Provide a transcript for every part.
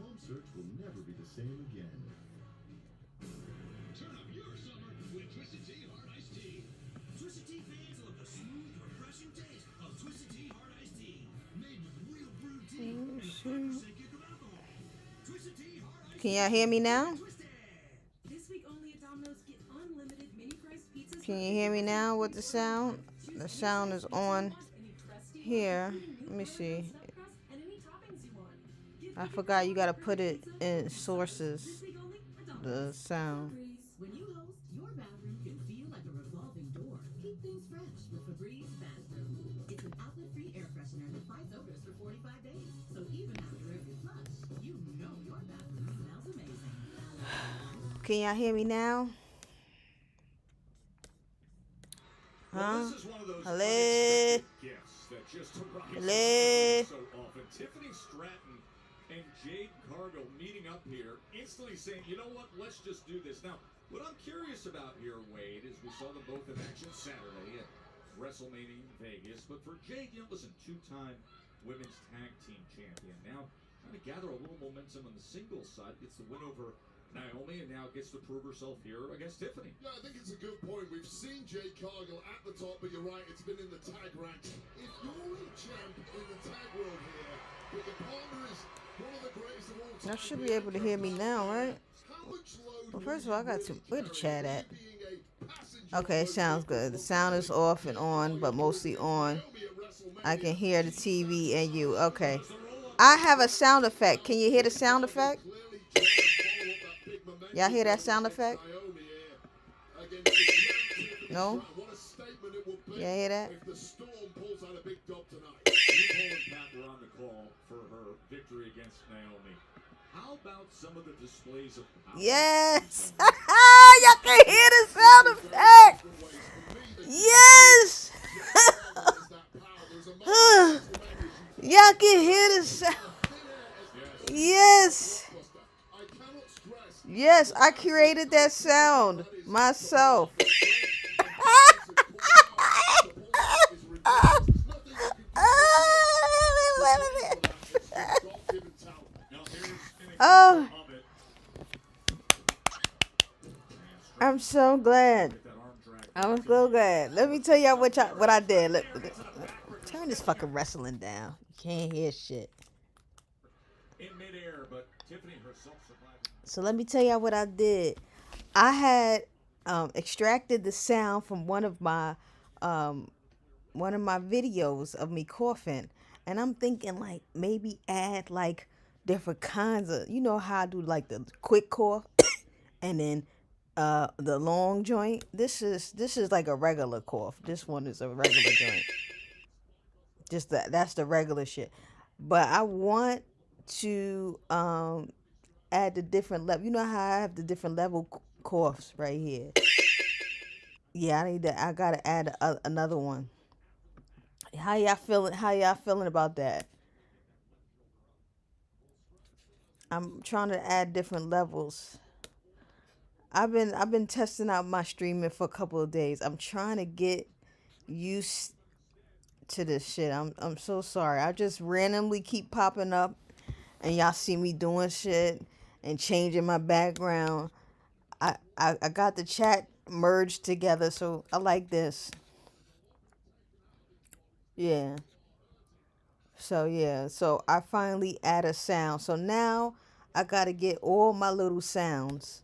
Home search will never be the same again. Turn up your summer with Twisted Tea Hard Iced Tea. Twisted Tea fans love the smooth, refreshing taste of Twisted Tea Hard Iced Tea. Made with real brewed tea and a 5% kick of alcohol. Twisted Tea Hard Iced Can Tea. y'all hear me now? This week only at Domino's, get unlimited mini-priced pizzas. Can you hear me now with the sound? The sound is on here. Let me see. I forgot you gotta put it in sources. The sound. When you host, your bathroom can feel like a revolving door. Keep things fresh with Febreze Bathroom. It's an outlet-free air freshener that fights odors for 45 days. So even after every flush, you know your bathroom smells amazing. Can y'all hear me now? Well, this is one of those Hello? unexpected gifts that just arrives Hello? so often. Tiffany Stratton and Jade Cargill meeting up here, instantly saying, you know what, let's just do this. Now, what I'm curious about here, Wade, is we saw them both in action Saturday at WrestleMania in Vegas. But for Jade, listen, two-time women's tag team champion. Now, trying to gather a little momentum on the singles side. Gets the win over Naomi and now gets to prove herself here against Tiffany. Yeah, I think it's a good point. We've seen Jade Cargill at the top, but you're right, it's been in the tag ranks. If you're a champ in the tag world here, but the partner is one of the greatest of all time. Y'all should be able to hear me now, right? Well, first of all, I got to. Where the chat at? Okay, sounds good. The sound is off and on, but mostly on. I can hear the TV and you. Okay. I have a sound effect. Can you hear the sound effect? Y'all hear that sound effect? No? Y'all hear that? You calling Pat fall for her victory against Naomi. How about some of the displays of power? Yes. Y'all can hear the sound effect. Yes. Y'all can hear the sound. Yes. Yes, I created that sound myself. Oh, I'm so glad. I'm so glad. Let me tell y'all what I did. Look, turn this fucking wrestling down. You can't hear shit. So let me tell y'all what I did. I had extracted the sound from one of my videos of me coughing, and I'm thinking like maybe add like different kinds of, you know how I do like the quick cough and then the long joint. This is like a regular cough. This one is a regular joint. Just that's the regular shit. But I want to add the different level. You know how I have the different level coughs right here. Yeah, I gotta add another one. How y'all feeling? How y'all feeling about that? I'm trying to add different levels. I've been testing out my streaming for a couple of days. I'm trying to get used to this shit. I'm so sorry. I just randomly keep popping up and y'all see me doing shit and changing my background. I got the chat merged together, so I like this. Yeah. So I finally add a sound. So now I gotta get all my little sounds,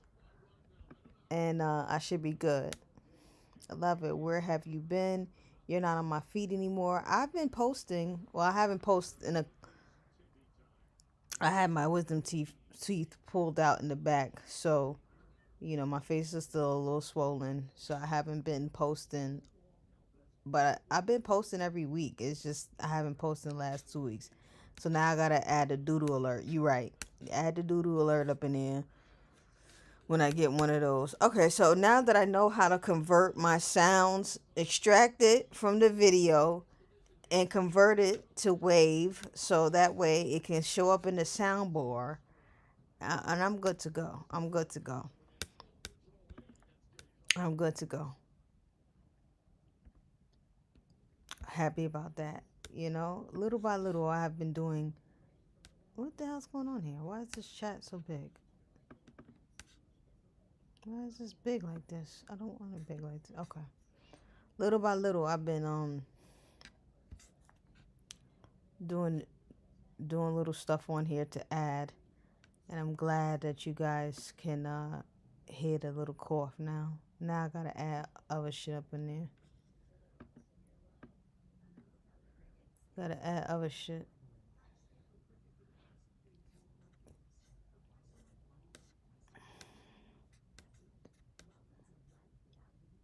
and I should be good. I love it. Where have you been? You're not on my feed anymore. I've been posting. Well, I haven't posted in a. I had my wisdom teeth pulled out in the back, so my face is still a little swollen. So I haven't been posting, but I've been posting every week. It's just I haven't posted the last 2 weeks. So now I gotta add a doodle alert. You right. Add the doodle alert up in there when I get one of those. Okay, so now that I know how to convert my sounds, extract it from the video and convert it to wave, so that way it can show up in the soundboard, and I'm good to go. I'm good to go. Happy about that. Little by little, I have been doing. What the hell's going on here? Why is this chat so big? Why is this big like this? I don't want it big like this. Okay. Little by little, I've been doing little stuff on here to add, and I'm glad that you guys can hear the little cough now. Now I gotta add other shit up in there. Gotta add other shit.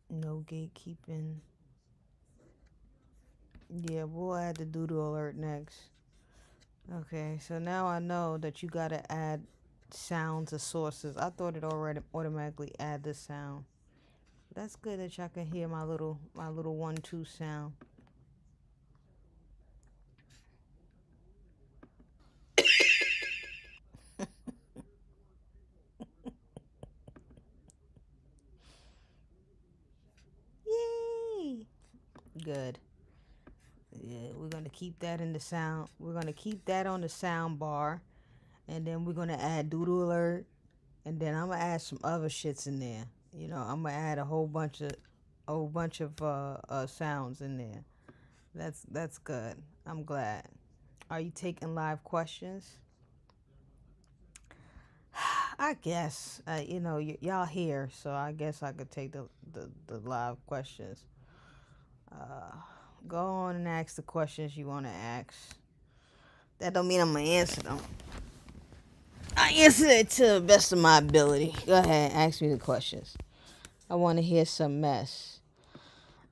No gatekeeping. Yeah, we'll add the doodle alert next. Okay, so now I know that you gotta add sounds or sources. I thought it already automatically add the sound. That's good that y'all can hear my little 1-2 sound. Yay! Good. Yeah, we're gonna keep that in the sound. We're gonna keep that on the sound bar, and then we're gonna add doodle alert, and then I'm gonna add some other shits in there. I'm gonna add a whole bunch of sounds in there. That's good. I'm glad. Are you taking live questions? I guess y'all here, so I guess I could take the live questions. Go on and ask the questions you want to ask. That don't mean I'm gonna answer them. I answer it to the best of my ability. Go ahead, ask me the questions. I want to hear some mess.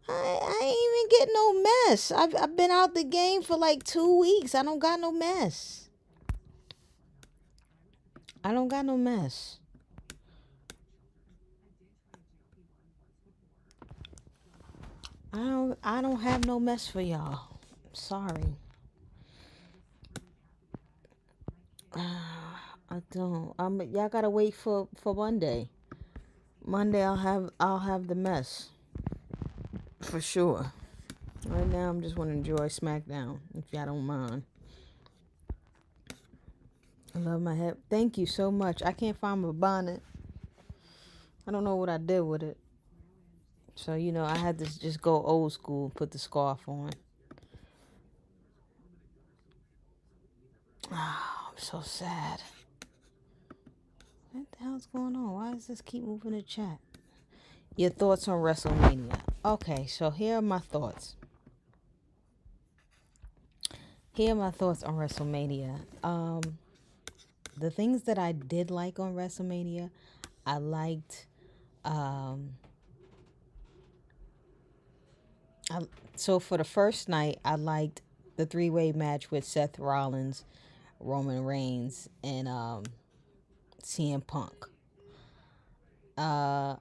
I ain't even get no mess. I've been out the game for like 2 weeks. I don't got no mess. I don't got no mess. I don't have no mess for y'all. Sorry. I don't. Y'all gotta wait for Monday. Monday I'll have the mess. For sure. Right now I'm just wanna enjoy SmackDown, if y'all don't mind. I love my head. Thank you so much. I can't find my bonnet. I don't know what I did with it. So, I had to just go old school, put the scarf on. Oh, I'm so sad. What the hell's going on? Why does this keep moving the chat? Your thoughts on WrestleMania. Okay, so here are my thoughts. Here are my thoughts on WrestleMania. The things that I did like on WrestleMania, I liked... So for the first night, I liked the 3-way match with Seth Rollins, Roman Reigns, and CM Punk. I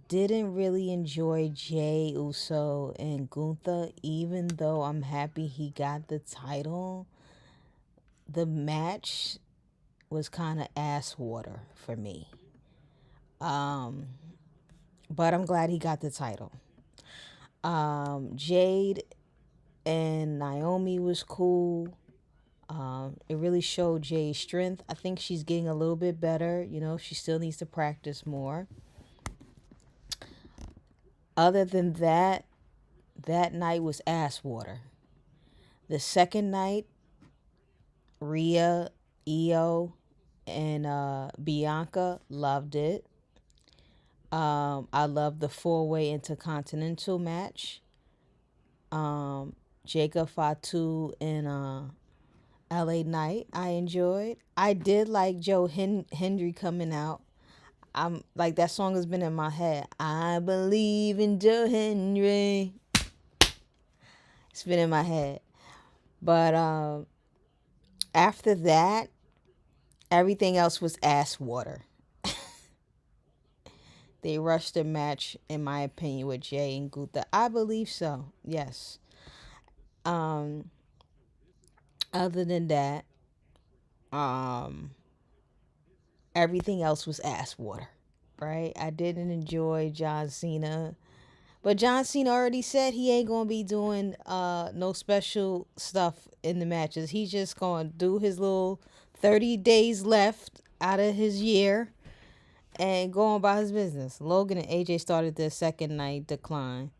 didn't really enjoy Jey Uso and Gunther, even though I'm happy he got the title. The match was kind of ass water for me. But I'm glad he got the title. Jade and Naomi was cool. It really showed Jade's strength. I think she's getting a little bit better. She still needs to practice more. Other than that, that night was ass water. The second night, Rhea, Io, and Bianca, loved it. I loved the 4-way intercontinental match. Jacob Fatu and LA Knight, I enjoyed. I did like Joe Hendry coming out. I'm like, that song has been in my head. I believe in Joe Hendry. It's been in my head. But after that, everything else was ass water. They rushed the match, in my opinion, with Jey and Gunther. I believe so. Yes. Other than that, everything else was ass water, right? I didn't enjoy John Cena, but John Cena already said he ain't gonna be doing no special stuff in the matches. He's just gonna do his little 30 days left out of his year and go on about his business. Logan and AJ started their second night decline.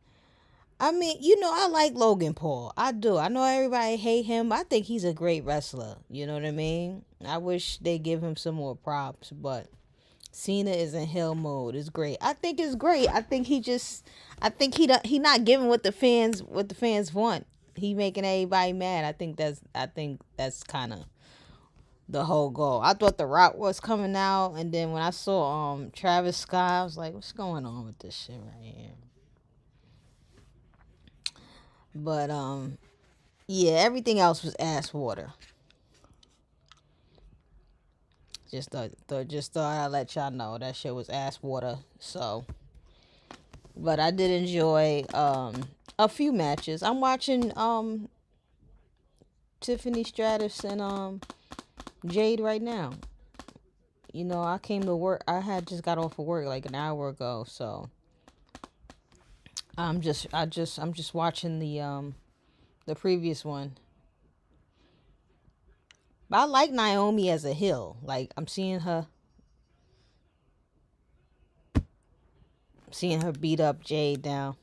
I mean, I like Logan Paul. I do. I know everybody hate him. I think he's a great wrestler. You know what I mean? I wish they give him some more props, but Cena is in hell mode. It's great. I think it's great. I think he not giving what the fans want. He making everybody mad. I think that's kind of the whole goal. I thought The Rock was coming out, and then when I saw Travis Scott, I was like, what's going on with this shit right here? But yeah, everything else was ass water. Just thought I'd let y'all know that shit was ass water. So, but I did enjoy a few matches. I'm watching Tiffany Stratus and Jade right now. I came to work. I had just got off of work like an hour ago, so I'm just watching the previous one. But I like Naomi as a heel. Like, I'm seeing her beat up Jade now.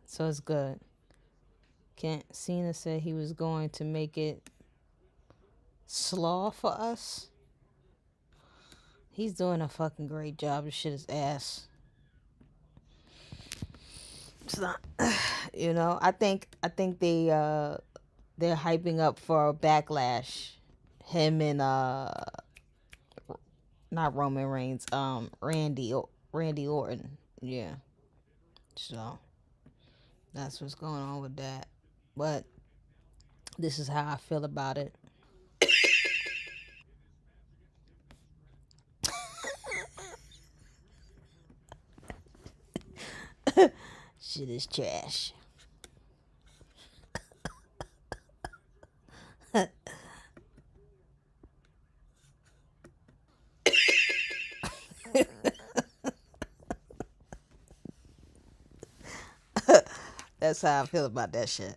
So it's good. Cena said he was going to make it slaw for us. He's doing a fucking great job. This shit is ass. It's not, I think they're hyping up for a backlash. Him and not Roman Reigns, Randy Orton. Yeah. So that's what's going on with that. But this is how I feel about it. Shit is trash. That's how I feel about that shit.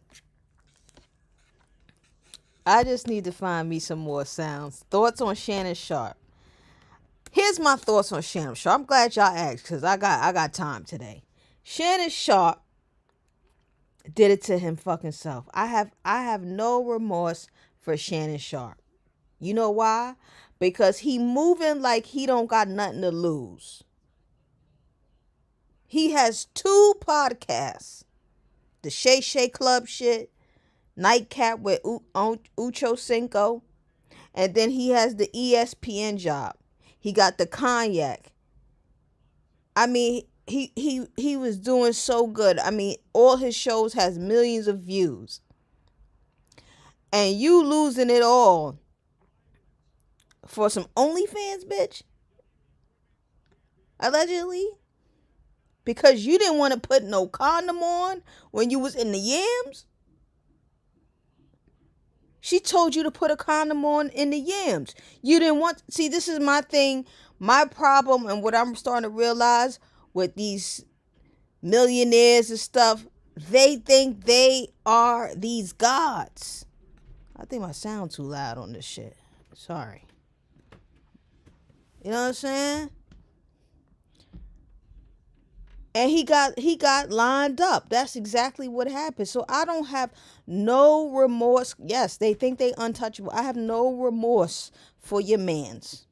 I just need to find me some more sounds. Thoughts on Shannon Sharp. Here's my thoughts on Shannon Sharp. I'm glad y'all asked because I got time today. Shannon Sharp did it to him fucking self. I have no remorse for Shannon Sharp. You know why? Because he moving like he don't got nothing to lose. He has 2 podcasts. The Shay Shay Club shit, Nightcap with Ucho Cinco, and then he has the ESPN job. He got the Cognac. I mean, he was doing so good. I mean, all his shows has millions of views. And you losing it all for some OnlyFans, bitch? Allegedly? Because you didn't want to put no condom on when you was in the yams? She told you to put a condom on in the yams. You didn't want... See, this is my thing. My problem and what I'm starting to realize with these millionaires and stuff, they think they are these gods. I think I sound too loud on this shit. Sorry. You know what I'm saying? And he got lined up. That's exactly what happened. So I don't have no remorse. Yes, they think they untouchable. I have no remorse for your mans.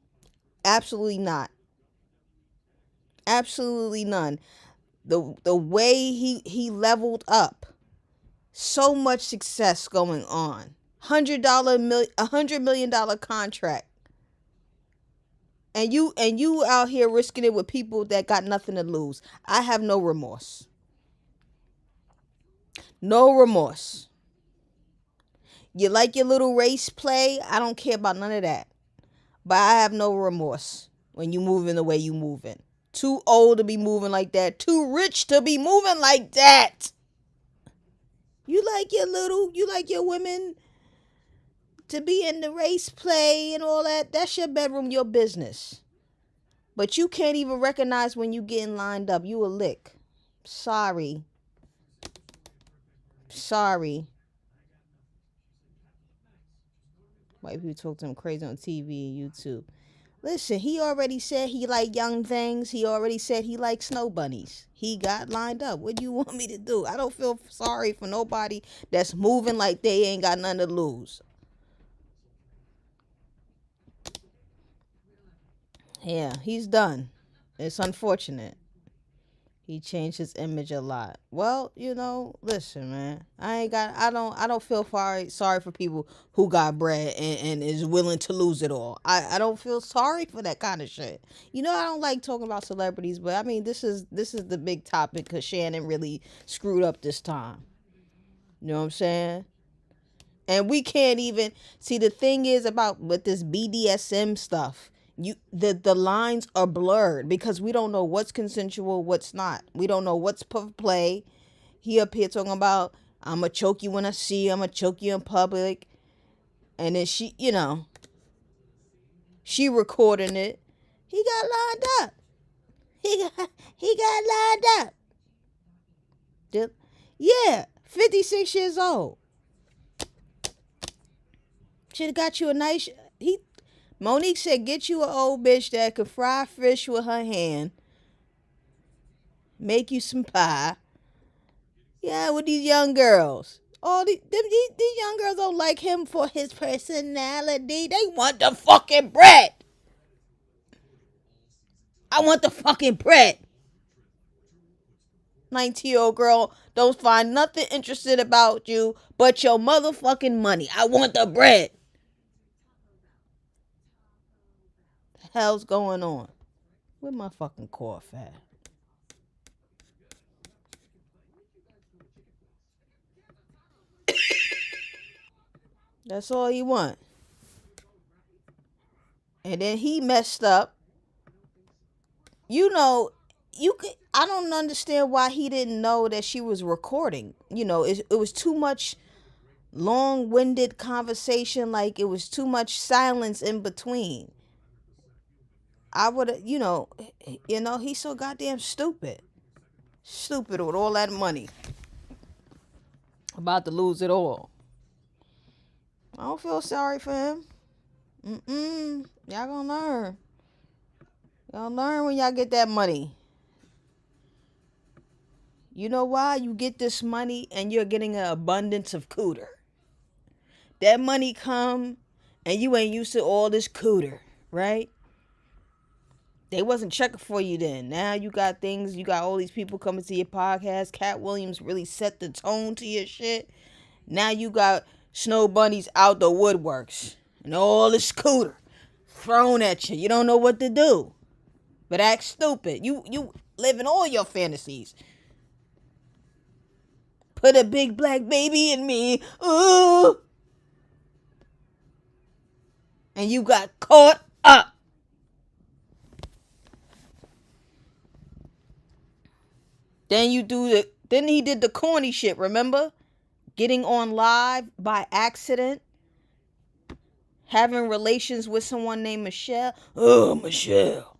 Absolutely not. Absolutely none. The way he leveled up. So much success going on. $100 million contract. And you out here risking it with people that got nothing to lose. I have no remorse. No remorse. You like your little race play? I don't care about none of that. But I have no remorse when you moving the way you moving. Too old to be moving like that. Too rich to be moving like that. You like your women to be in the race play and all that. That's your bedroom, your business. But you can't even recognize when you getting lined up. You a lick. Sorry. White people talk to him crazy on TV and YouTube. Listen, he already said he like young things. He already said he like snow bunnies. He got lined up. What do you want me to do? I don't feel sorry for nobody that's moving like they ain't got nothing to lose. Yeah, he's done. It's unfortunate. He changed his image a lot. Well, listen, man. I don't feel sorry for people who got bread and is willing to lose it all. I don't feel sorry for that kind of shit. I don't like talking about celebrities, but I mean this is the big topic because Shannon really screwed up this time. You know what I'm saying? And we can't even see the thing is about with this BDSM stuff. The lines are blurred because we don't know what's consensual, what's not. We don't know what's play. He up here talking about I'ma choke you when I see you, I'ma choke you in public. And then she recording it. He got lined up. He got lined up. Yeah, 56 years old. Should have got you a nice Monique said, get you an old bitch that could fry fish with her hand. Make you some pie. Yeah, with these young girls. These young girls don't like him for his personality. They want the fucking bread. I want the fucking bread. 19-year-old girl don't find nothing interested about you but your motherfucking money. I want the bread. Hell's going on? Where my fucking cough at? That's all he want. And then he messed up. You know, I don't understand why he didn't know that she was recording. You know, it was too much long-winded conversation. Like, it was too much silence in between. I would have, he's so goddamn stupid. Stupid with all that money. About to lose it all. I don't feel sorry for him. Y'all gonna learn. Y'all learn when y'all get that money. You know why? You get this money and you're getting an abundance of cooter. That money come and you ain't used to all this cooter, right? They wasn't checking for you then. Now you got things, you got all these people coming to your podcast. Cat Williams really set the tone to your shit. Now you got Snow Bunnies out the woodworks. And all this cooter thrown at you. You don't know what to do. But act stupid. You live in all your fantasies. Put a big black baby in me. Ooh. And you got caught up. Then he did the corny shit, remember? Getting on live by accident. Having relations with someone named Michelle. Oh, Michelle.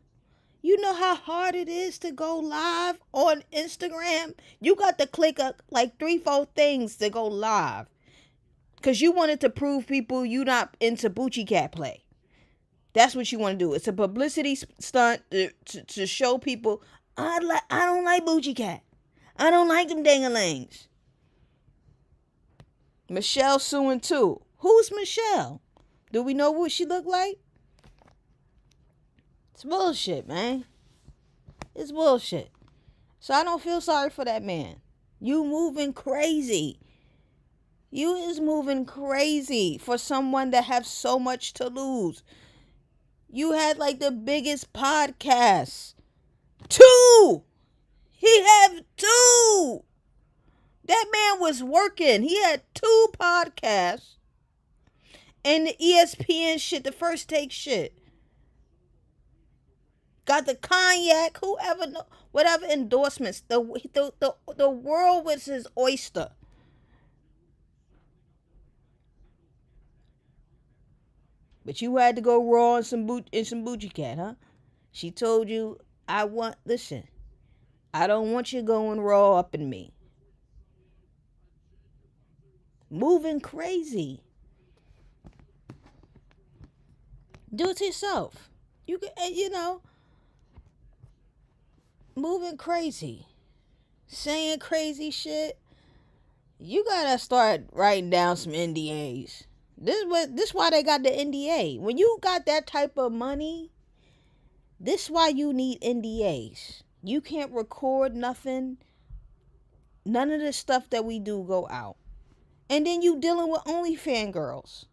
You know how hard it is to go live on Instagram? You got to click like 3-4 things to go live. Because you wanted to prove people you not into Boochie Cat play. That's what you want to do. It's a publicity stunt to show people, I don't like Boochie Cat. I don't like them dangalangs. Michelle suing too. Who's Michelle? Do we know what she looked like? It's bullshit, man. It's bullshit. So I don't feel sorry for that man. You moving crazy. You is moving crazy for someone that have so much to lose. You had like the biggest podcast. 2! He had 2! That man was working. He had 2 podcasts. And the ESPN shit, the First Take shit. Got the cognac, whatever endorsements. The world was his oyster. But you had to go raw in some Boochie Cat, huh? She told you, I don't want you going raw up in me. Moving crazy. Do it to yourself. You can, moving crazy. Saying crazy shit. You gotta start writing down some NDAs. This why they got the NDA. When you got that type of money, this why you need NDAs. You can't record nothing. None of the stuff that we do go out. And then you dealing with OnlyFans girls.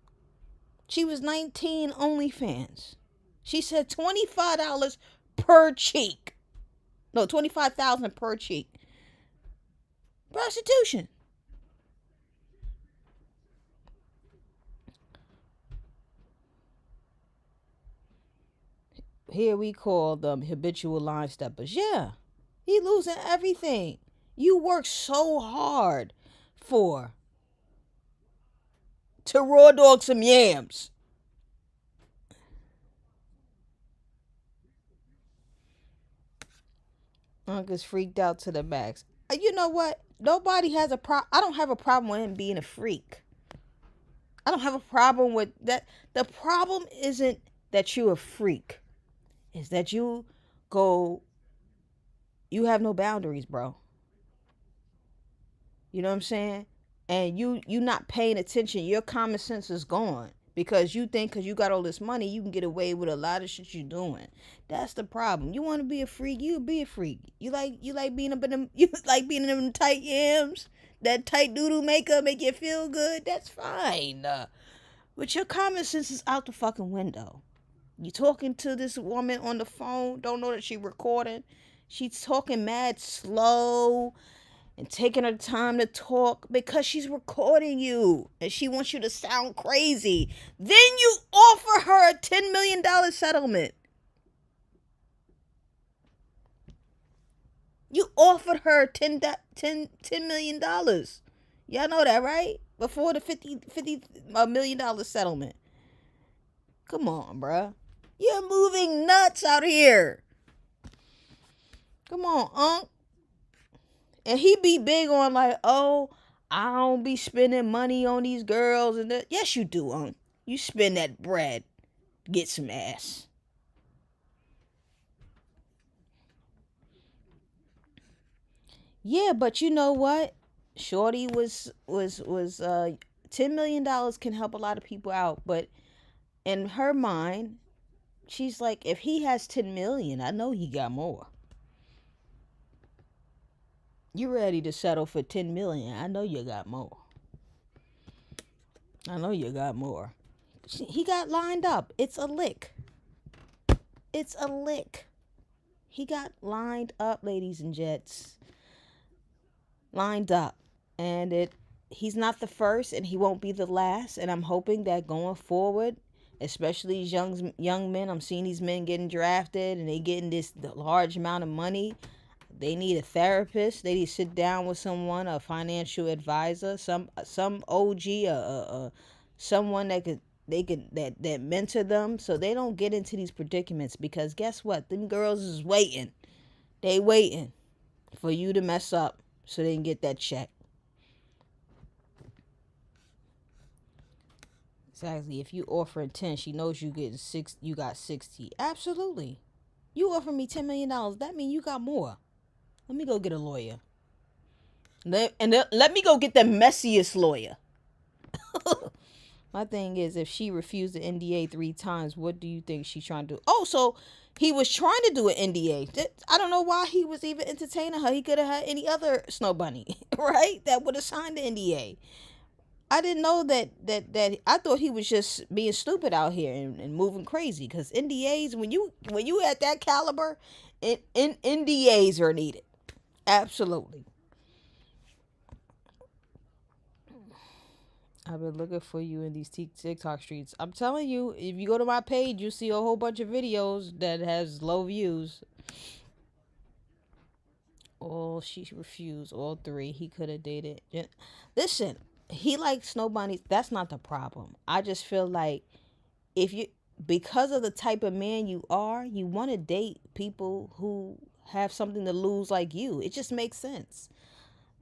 She was 19 OnlyFans. She said $25 per cheek. No, $25,000 per cheek. Prostitution. Here we call them habitual line steppers. Yeah, he losing everything. You work so hard to raw dog some yams. Uncle's freaked out to the max. You know what? Nobody has a problem. I don't have a problem with him being a freak. I don't have a problem with that. The problem isn't that you're a freak. It's that you have no boundaries, bro. You know what I'm saying? And you not paying attention. Your common sense is gone. Because you think because you got all this money, you can get away with a lot of shit you're doing. That's the problem. You want to be a freak, you be a freak. You like being up in them, you like being in them tight yams, that tight doodle makeup make you feel good. That's fine. But your common sense is out the fucking window. You talking to this woman on the phone, don't know that she recording. She's talking mad slow and taking her time to talk because she's recording you and she wants you to sound crazy. Then you offer her a $10 million settlement. You offered her $10 million. Y'all know that, right? Before the $50 million settlement. Come on, bruh. You're moving nuts out here. Come on, Unc. And he be big on like, oh, I don't be spending money on these girls. And that. Yes, you do, Unc. You spend that bread. Get some ass. Yeah, but you know what? Shorty was $10 million can help a lot of people out, but in her mind, she's like, if he has 10 million, I know he got more. You ready to settle for 10 million? I know you got more. I know you got more. He got lined up. It's a lick. It's a lick. He got lined up, ladies and gents. Lined up. And he's not the first and he won't be the last. And I'm hoping that going forward, especially these young men, I'm seeing these men getting drafted and they getting this large amount of money. They need a therapist. They need to sit down with someone, a financial advisor, some OG, someone that mentor them so they don't get into these predicaments. Because guess what? Them girls is waiting. They waiting for you to mess up so they can get that check. Exactly. If you offering 10, she knows you getting 6. You got 60. Absolutely. You offer me $10 million. That means you got more. Let me go get a lawyer. Let me go get the messiest lawyer. My thing is, if she refused the NDA 3 times, what do you think she's trying to do? Oh, so he was trying to do an NDA. I don't know why he was even entertaining her. He could have had any other snow bunny, right? That would have signed the NDA. I didn't know that I thought he was just being stupid out here and moving crazy. Because NDAs, when you at that caliber, NDAs are needed. Absolutely. I've been looking for you in these TikTok streets. I'm telling you, if you go to my page, you see a whole bunch of videos that has low views. Oh, she refused. All 3. He could have dated. Listen, he likes snow bunnies. That's not the problem. I just feel like because of the type of man you are, you want to date people who have something to lose like you. It just makes sense.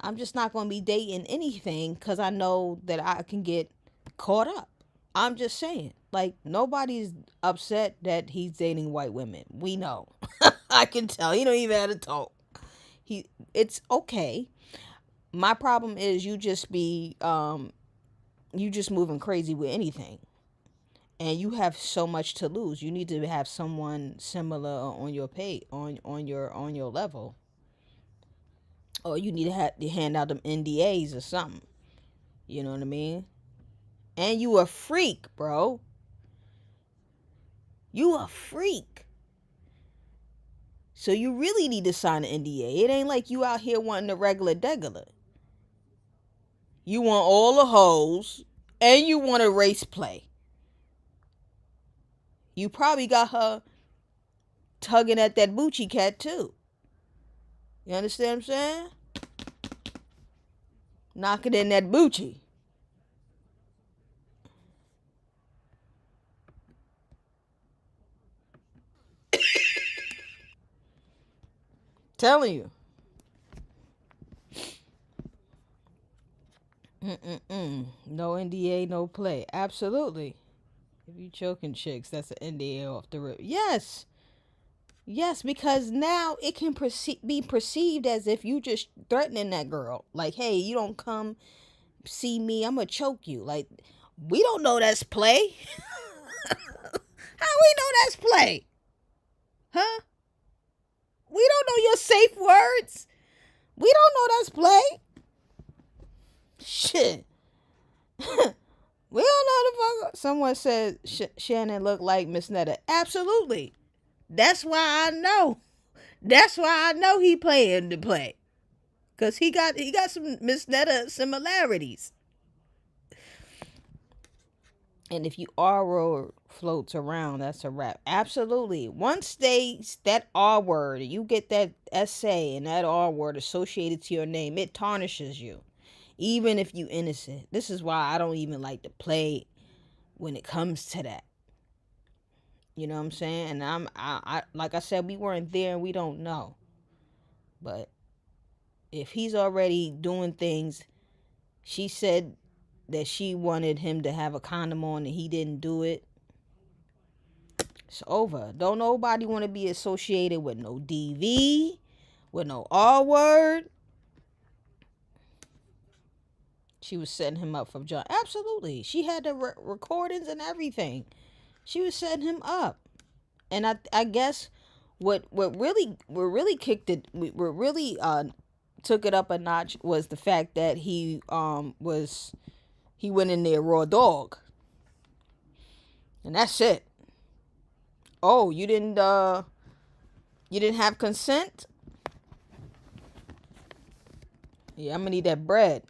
I'm just not going to be dating anything because I know that I can get caught up. I'm just saying. Like, nobody's upset that he's dating white women. We know. I can tell. He don't even have to talk. It's okay. My problem is you just moving crazy with anything. And you have so much to lose. You need to have someone similar on your pay, on your level. Or you need to hand out them NDAs or something. You know what I mean? And you a freak, bro. You a freak. So you really need to sign an NDA. It ain't like you out here wanting the regular degular. You want all the hoes. And you want a race play. You probably got her tugging at that Bucci cat too. You understand what I'm saying? Knocking in that Bucci. Telling you. No NDA, no play. Absolutely. If you choking chicks, that's an NDA off the rip. Yes. Yes, because now it can be perceived as if you just threatening that girl. Like, hey, you don't come see me, I'm going to choke you. Like, we don't know that's play. How we know that's play? Huh? We don't know your safe words. We don't know that's play. Shit. We don't know the fuck. Someone said Shannon looked like Miss Netta. Absolutely. That's why I know. That's why I know he playing the play. Cause he got some Miss Netta similarities. And if you R word floats around, that's a wrap. Absolutely. Once that R word, you get that essay and that R word associated to your name, it tarnishes you. Even if you innocent. This is why I don't even like to play when it comes to that. You know what I'm saying? And I like I said, we weren't there and we don't know. But if he's already doing things, she said that she wanted him to have a condom on and he didn't do it. It's over. Don't nobody want to be associated with no DV, with no R word. She was setting him up for John. Absolutely. She had the recordings and everything. She was setting him up. And I guess what really took it up a notch was the fact that he went in there raw dog. And that's it. Oh, you didn't have consent? Yeah, I'm gonna need that bread.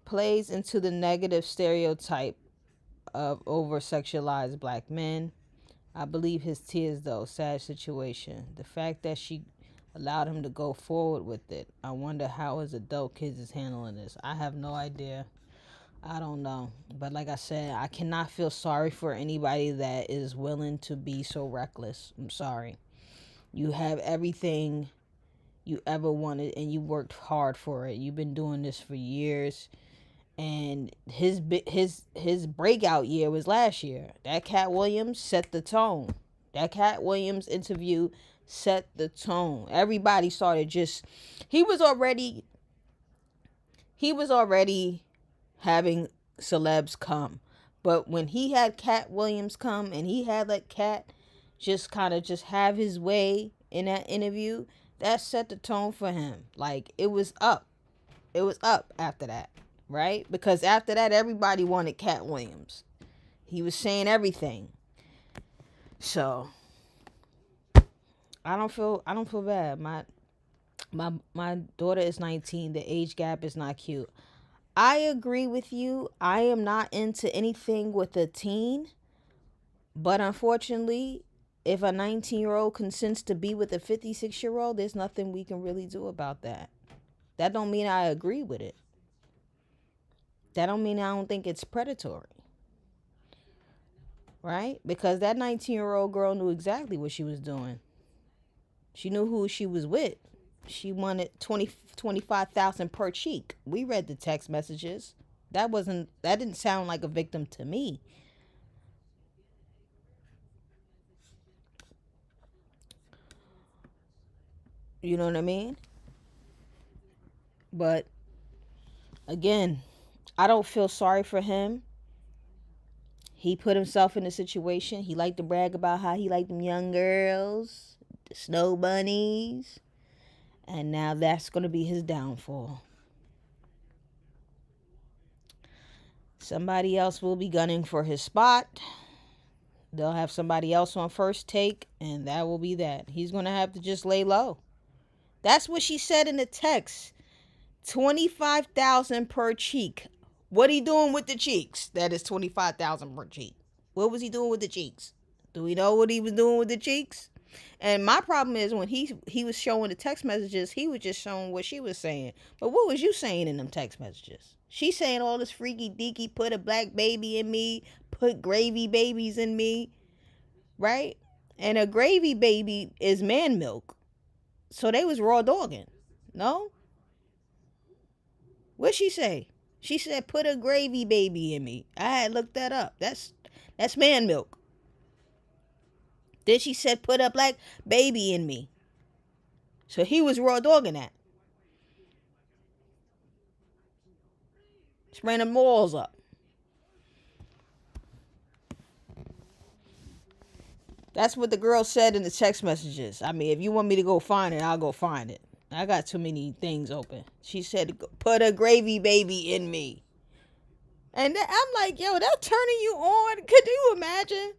Plays into the negative stereotype of over-sexualized black men. I believe his tears, though. Sad situation. The fact that she allowed him to go forward with it. I wonder how his adult kids is handling this. I have no idea. I don't know. But like I said, I cannot feel sorry for anybody that is willing to be so reckless. I'm sorry. You have everything you ever wanted and you worked hard for it. You've been doing this for years. And his breakout year was last year. That Cat Williams set the tone. That Cat Williams interview set the tone. Everybody started he was already having celebs come. But when he had Cat Williams come and he had let Cat just have his way in that interview, that set the tone for him. Like, it was up. It was up after that. Right? Because after that, everybody wanted Cat Williams. He was saying everything. So I don't feel bad. My daughter is 19. The age gap is not cute. I agree with you. I am not into anything with a teen. But unfortunately, if a 19-year-old consents to be with a 56-year-old, there's nothing we can really do about that. That don't mean I agree with it. That don't mean I don't think it's predatory. Right? Because that 19-year-old girl knew exactly what she was doing. She knew who she was with. She wanted 25,000 per cheek. We read the text messages. That didn't sound like a victim to me. You know what I mean? But again, I don't feel sorry for him. He put himself in a situation. He liked to brag about how he liked them young girls, the snow bunnies. And now that's going to be his downfall. Somebody else will be gunning for his spot. They'll have somebody else on first take, and that will be that. He's going to have to just lay low. That's what she said in the text. 25,000 per cheek. What he doing with the cheeks? That is 25,000 per cheek. What was he doing with the cheeks? Do we know what he was doing with the cheeks? And my problem is when he was showing the text messages, he was just showing what she was saying. But what was you saying in them text messages? She's saying all this freaky deaky, put a black baby in me, put gravy babies in me, right? And a gravy baby is man milk. So they was raw dogging. No? What'd she say? She said, put a gravy baby in me. I had looked that up. That's man milk. Then she said, put a black baby in me. So he was raw dogging that. Spraying them walls up. That's what the girl said in the text messages. I mean, if you want me to go find it, I'll go find it. I got too many things open. She said, put a gravy baby in me. And I'm like, yo, that's turning you on. Could you imagine?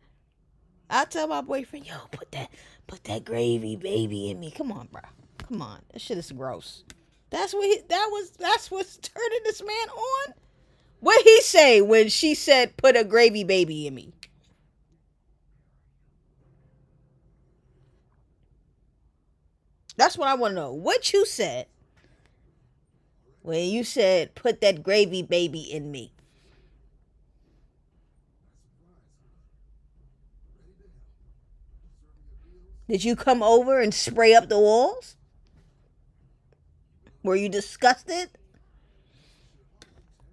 I tell my boyfriend, yo, put that gravy baby in me. Come on, bro. Come on. That shit is gross. That's what's turning this man on. What he say when she said, put a gravy baby in me? That's what I want to know. What you said when you said, put that gravy baby in me? Did you come over and spray up the walls? Were you disgusted?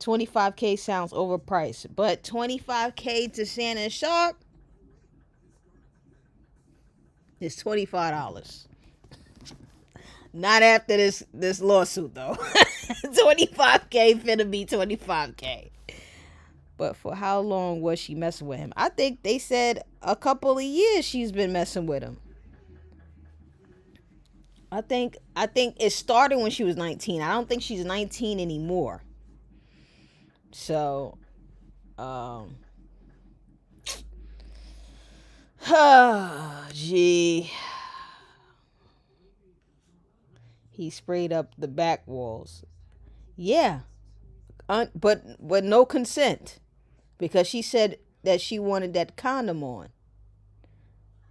$25K sounds overpriced, but $25K to Shannon Sharp is $25. Not after this lawsuit though. $25K finna be $25K. But for how long was she messing with him? I think they said a couple of years she's been messing with him. I think it started when she was 19. I don't think she's 19 anymore. So, gee. He sprayed up the back walls. Yeah. But no consent. Because she said that she wanted that condom on.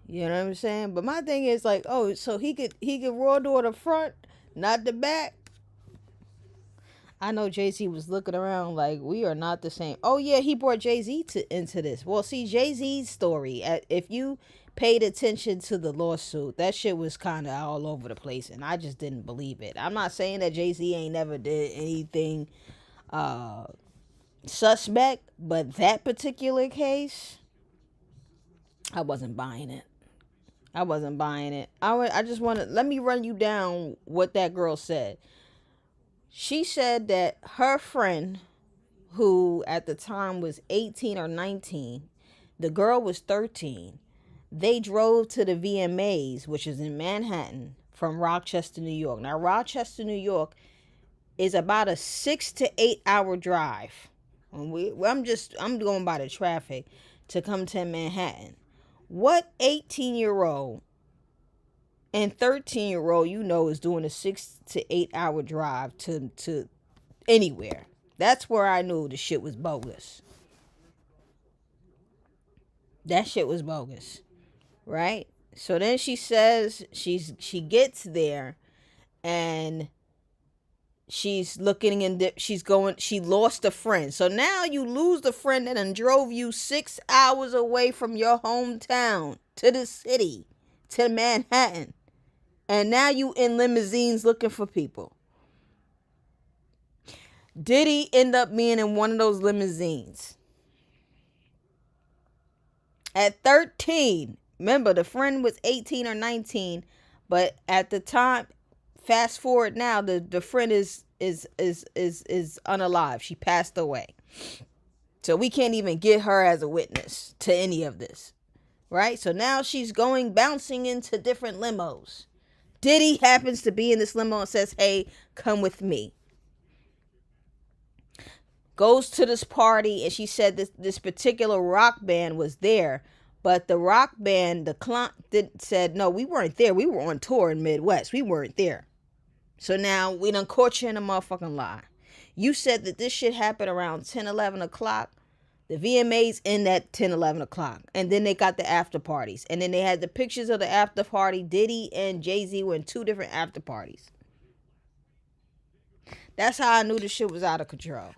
You know what I'm saying? But my thing is like, oh, so he could raw door the front, not the back. I know Jay-Z was looking around like, we are not the same. Oh yeah, he brought Jay-Z into this. Well, see, Jay-Z's story, if you paid attention to the lawsuit, that shit was kind of all over the place, and I just didn't believe it. I'm not saying that Jay-Z ain't never did anything suspect, but that particular case, I wasn't buying it. I just want to, let me run you down what that girl said. She said that her friend, who at the time was 18 or 19, the girl was 13, they drove to the VMAs, which is in Manhattan, from Rochester, New York. Now, Rochester, New York is about a 6 to 8 hour drive. I'm going by the traffic to come to Manhattan. What 18-year-old and 13-year-old is doing a 6 to 8 hour drive to anywhere? That's where I knew the shit was bogus. That shit was bogus, right? So then she says she gets there and she's looking and she lost a friend. So now you lose the friend that done drove you 6 hours away from your hometown to the city, to Manhattan. And now you in limousines looking for people. Did he end up being in one of those limousines? At 13, remember the friend was 18 or 19, but at the time, fast forward now, the friend is unalive. She passed away. So we can't even get her as a witness to any of this. Right? So now she's bouncing into different limos. Diddy happens to be in this limo and says, hey, come with me. Goes to this party, and she said this particular rock band was there. But the rock band, the client said, no, we weren't there. We were on tour in Midwest. We weren't there. So now we done caught you in a motherfucking lie. You said that this shit happened around 10, 11 o'clock. The VMAs in that 10, 11 o'clock. And then they got the after parties. And then they had the pictures of the after party. Diddy and Jay-Z were in 2 different after parties. That's how I knew the shit was out of control.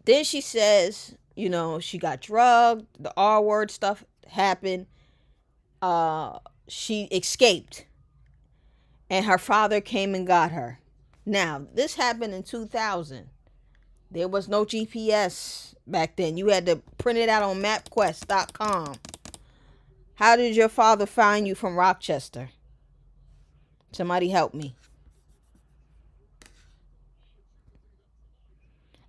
Then she says, she got drugged. The R-word stuff happened. She escaped. And her father came and got her. Now, this happened in 2000. There was no GPS back then. You had to print it out on MapQuest.com. How did your father find you from Rochester? Somebody help me.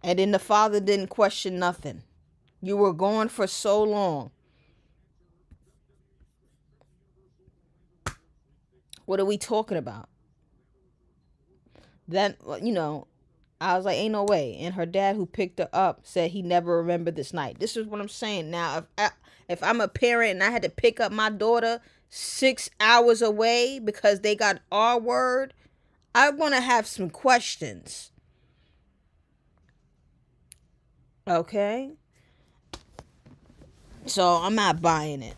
And then the father didn't question nothing. You were gone for so long. What are we talking about? Then, I was like, ain't no way. And her dad, who picked her up, said he never remembered this night. This is what I'm saying. Now, if I'm a parent and I had to pick up my daughter 6 hours away because they got our word, I want to have some questions. Okay? So I'm not buying it.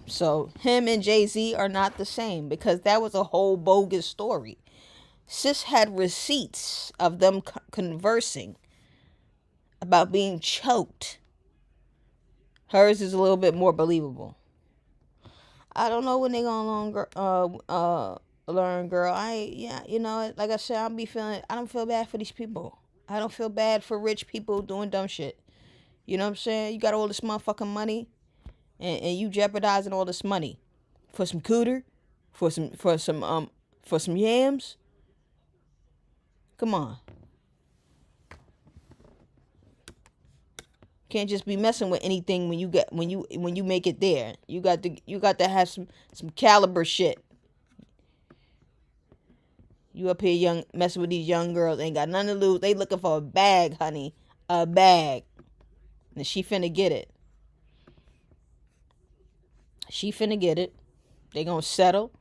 So him and Jay-Z are not the same because that was a whole bogus story. Sis had receipts of them conversing about being choked. Hers is a little bit more believable. I don't know when they gonna learn, girl. Like I said, I don't feel bad for these people. I don't feel bad for rich people doing dumb shit. You know what I'm saying? You got all this motherfucking money, and you jeopardizing all this money for some cooter, for some yams. Come on. Can't just be messing with anything when you make it there. You got to have some caliber shit. You up here messing with these young girls, ain't got nothing to lose. They looking for a bag, honey. A bag. And she finna get it. They gonna settle.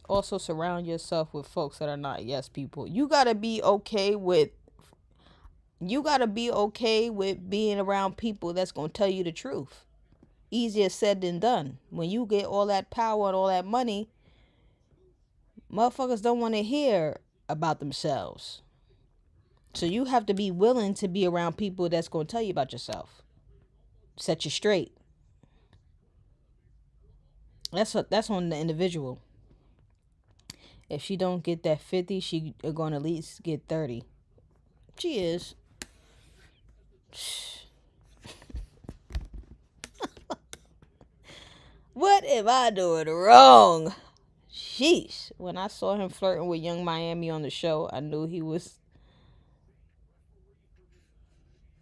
Also surround yourself with folks that are not yes people. You gotta be okay with being around people that's gonna tell you the truth. Easier said than done. When you get all that power and all that money, motherfuckers don't want to hear about themselves. So you have to be willing to be around people that's gonna tell you about yourself. Set you straight. That's on the individual. If she don't get that 50, she gonna at least get 30. She is. What am I doing wrong? Sheesh. When I saw him flirting with Young Miami on the show, I knew he was.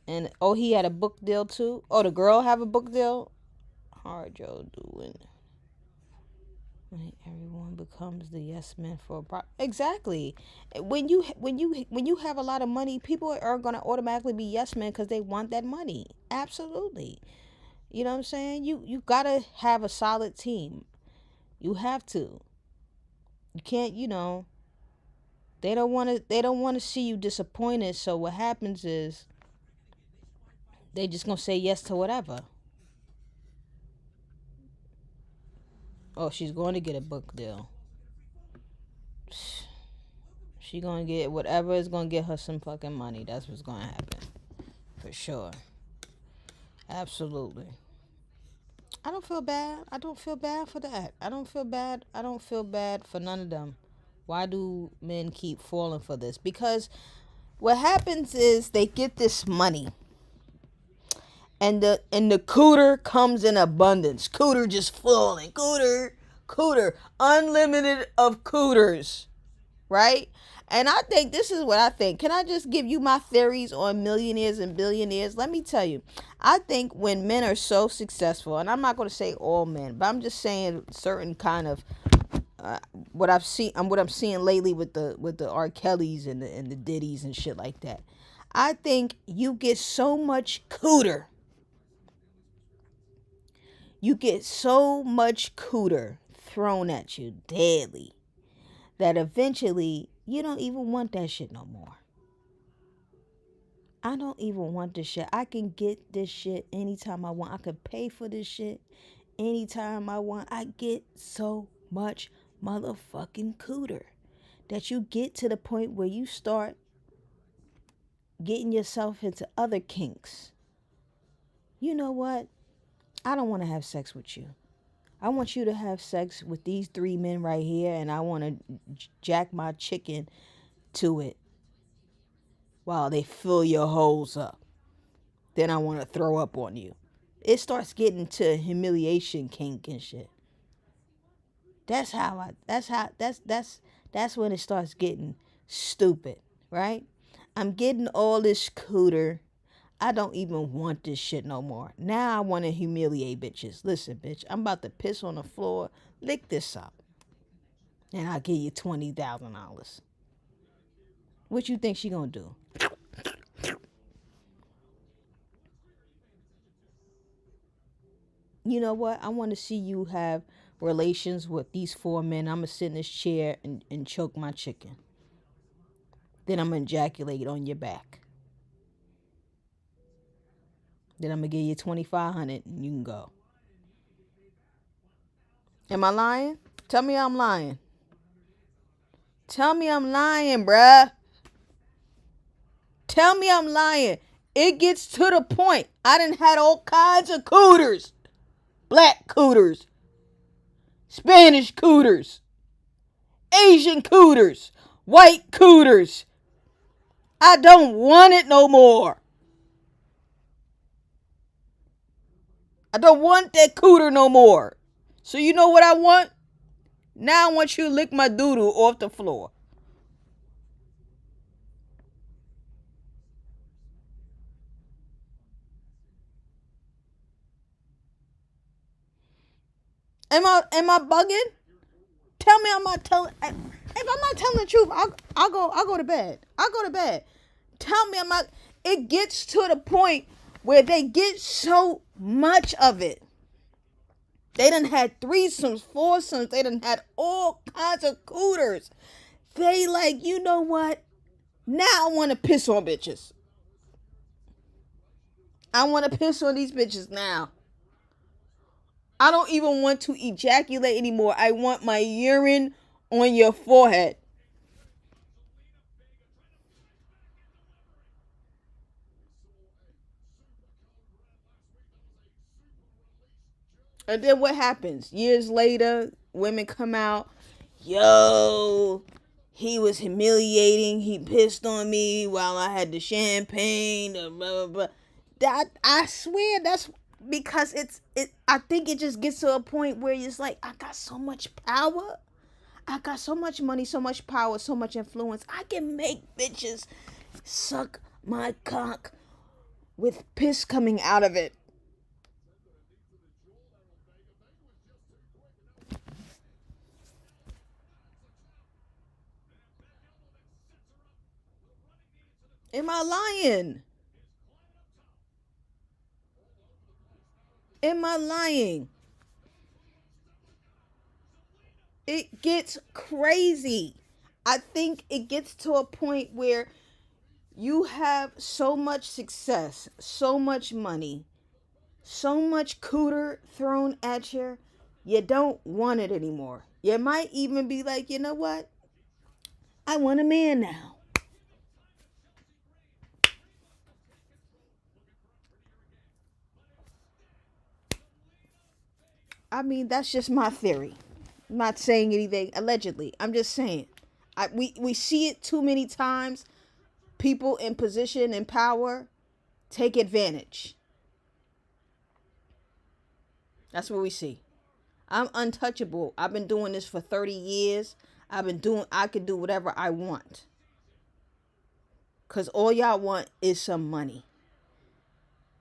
And he had a book deal too. Oh, the girl have a book deal. Hard Joe doing. When everyone becomes the yes man for a exactly. When you have a lot of money, people are gonna automatically be yes men because they want that money. Absolutely. You know what I'm saying? You gotta have a solid team. You have to. You can't. They don't want to see you disappointed. So what happens is they just gonna say yes to whatever. Oh, she's going to get a book deal. She gonna get whatever is gonna get her some fucking money. That's what's gonna happen. For sure. Absolutely. I don't feel bad. I don't feel bad for that. I don't feel bad. I don't feel bad for none of them. Why do men keep falling for this? Because what happens is they get this money. And the cooter comes in abundance. Cooter just falling. Cooter. Unlimited of cooters. Right? And I think this is what I think. Can I just give you my theories on millionaires and billionaires? Let me tell you. I think when men are so successful, and I'm not going to say all men, but I'm just saying certain kind of what I'm seeing lately with the R. Kellys and the Diddy's and shit like that. I think you get so much cooter. You get so much cooter thrown at you daily that eventually you don't even want that shit no more. I don't even want this shit. I can get this shit anytime I want. I can pay for this shit anytime I want. I get so much motherfucking cooter that you get to the point where you start getting yourself into other kinks. You know what? I don't want to have sex with you. I want you to have sex with these 3 men right here, and I want to jack my chicken to it while they fill your holes up. Then I want to throw up on you. It starts getting to humiliation kink and shit. That's when it starts getting stupid, right? I'm getting all this cooter. I don't even want this shit no more. Now I want to humiliate bitches. Listen, bitch, I'm about to piss on the floor. Lick this up. And I'll give you $20,000. What you think she gonna do? You know what? I want to see you have relations with these 4 men. I'm going to sit in this chair and choke my chicken. Then I'm going to ejaculate on your back. Then I'm going to give you $2,500 and you can go. Am I lying? Tell me I'm lying. Tell me I'm lying, bruh. Tell me I'm lying. It gets to the point. I done had all kinds of cooters. Black cooters. Spanish cooters. Asian cooters. White cooters. I don't want it no more. I don't want that cooter no more. So you know what I want? Now I want you to lick my doodoo off the floor. Am I bugging? Tell me I'm not telling. If I'm not telling the truth, I'll go to bed. I'll go to bed. Tell me I'm not. It gets to the point where they get so much of it. They done had threesomes, foursomes. They done had all kinds of cooters. They like, you know what? Now I want to piss on bitches. I want to piss on these bitches now. I don't even want to ejaculate anymore. I want my urine on your forehead. And then what happens? Years later, women come out. Yo, he was humiliating. He pissed on me while I had the champagne. Blah, blah, blah. That, I swear that's because I think it just gets to a point where it's like, I got so much power. I got so much money, so much power, so much influence. I can make bitches suck my cock with piss coming out of it. Am I lying? Am I lying? It gets crazy. I think it gets to a point where you have so much success, so much money, so much cooter thrown at you, you don't want it anymore. You might even be like, you know what? I want a man now. I mean, that's just my theory. I'm not saying anything allegedly. I'm just saying. We see it too many times. People in position and power take advantage. That's what we see. I'm untouchable. I've been doing this for 30 years. I could do whatever I want. Because all y'all want is some money.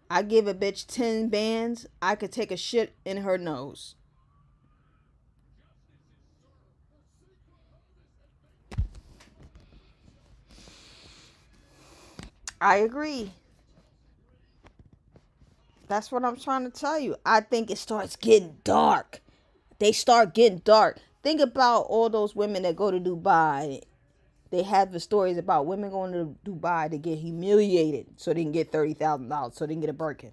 I give a bitch 10 bands, I could take a shit in her nose. I agree. That's what I'm trying to tell you. I think it starts getting dark. They start getting dark. Think about all those women that go to Dubai. They have the stories about women going to Dubai to get humiliated so they can get $30,000, so they can get a Birkin.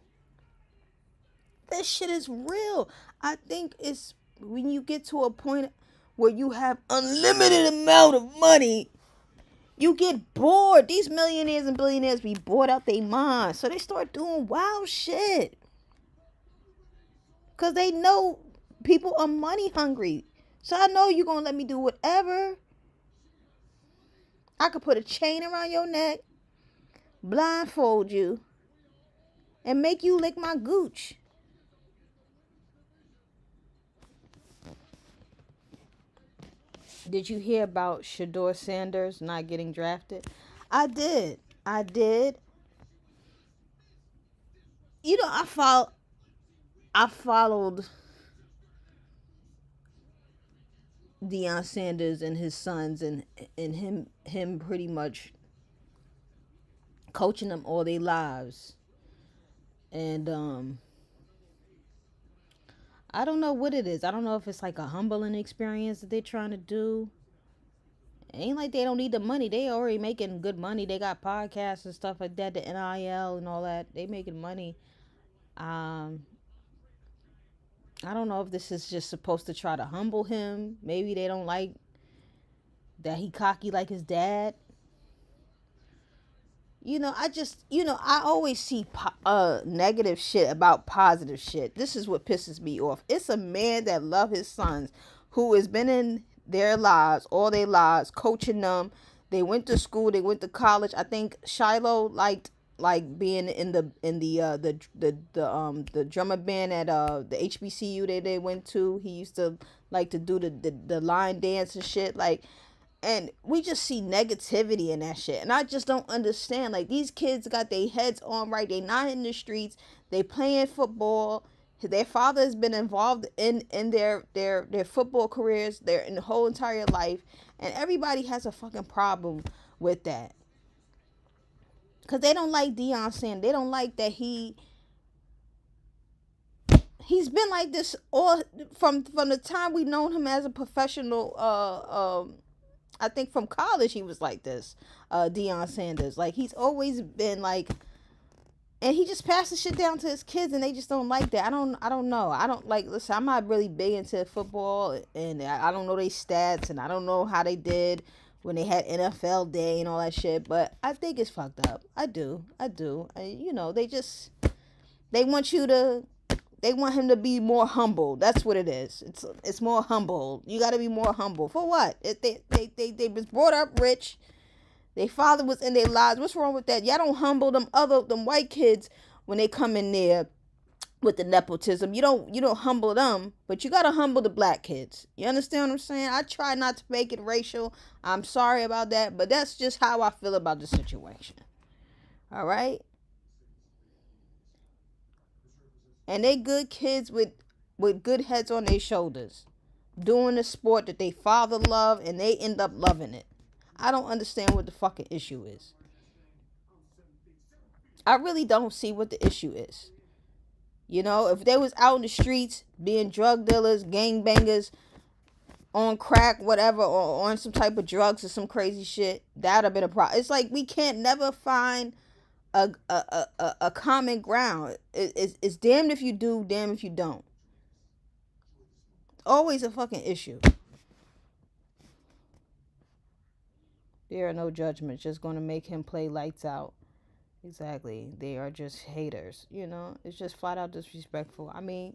This shit is real. I think it's when you get to a point where you have unlimited amount of money, you get bored. These millionaires and billionaires be bored out their minds. So they start doing wild shit. Because they know people are money hungry. So I know you're going to let me do whatever. I could put a chain around your neck, blindfold you, and make you lick my gooch. Did you hear about Shador Sanders not getting drafted? I did. I followed Deion Sanders and his sons, and him pretty much coaching them all their lives. And I don't know what it is. I don't know if it's like a humbling experience that they're trying to do. It ain't like they don't need the money. They already making good money. They got podcasts and stuff like that, the NIL and all that. They making money. Um, I don't know if this is just supposed to try to humble him. Maybe they don't like that he cocky like his dad. I always see negative shit about positive shit. This is what pisses me off. It's a man that love his sons, who has been in their lives all their lives, coaching them. They went to school, they went to college. I think Shiloh liked being in the drummer band at the HBCU they went to. He used to like to do the line dance and shit. And we just see negativity in that shit. And I just don't understand. Like, these kids got their heads on right. They not in the streets. They playing football. Their father has been involved in their football careers, their in the whole entire life. And everybody has a fucking problem with that. Because they don't like Deion Sanders. They don't like that he's been like this all from the time we known him as a professional. I think from college he was like this, Deion Sanders. Like, he's always been like, and he just passes shit down to his kids, and they just don't like that. I don't know. I don't like. Listen, I'm not really big into football, and I don't know their stats, and I don't know how they did when they had NFL Day and all that shit. But I think it's fucked up. I do. They want him to be more humble. That's what it is. It's more humble. You got to be more humble. For what? They was brought up rich. Their father was in their lives. What's wrong with that? Y'all don't humble them white kids when they come in there with the nepotism. You don't humble them, but you got to humble the black kids. You understand what I'm saying? I try not to make it racial. I'm sorry about that, but that's just how I feel about the situation. All right? And they good kids with good heads on their shoulders, doing the sport that they father loved, and they end up loving it. I don't understand what the fucking issue is. I really don't see what the issue is. If they was out in the streets being drug dealers, gangbangers, on crack, whatever, or on some type of drugs or some crazy shit, that would have been a problem. It's like we can't never find a common ground. It's damned if you do, damned if you don't. Always a fucking issue. There are no judgments, just going to make him play lights out. Exactly. They are just haters, It's just flat out disrespectful. I mean,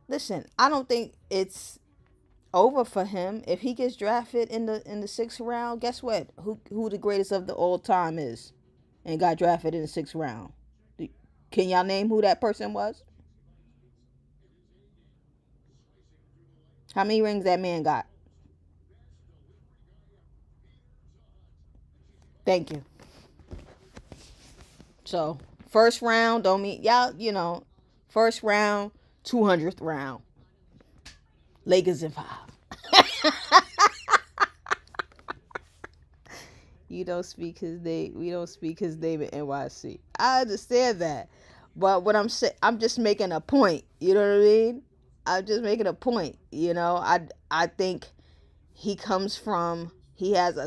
listen, I don't think it's over for him. If he gets drafted in the 6th round, guess what? Who the greatest of the all time is? And got drafted in the 6th round. Can y'all name who that person was? How many rings that man got? Thank you. So, first round, don't mean, y'all, first round, 200th round. Lakers in 5. You don't speak his name. We don't speak his name in NYC. I understand that. But what I'm saying, I'm just making a point. You know what I mean? I'm just making a point. I think he comes from, he has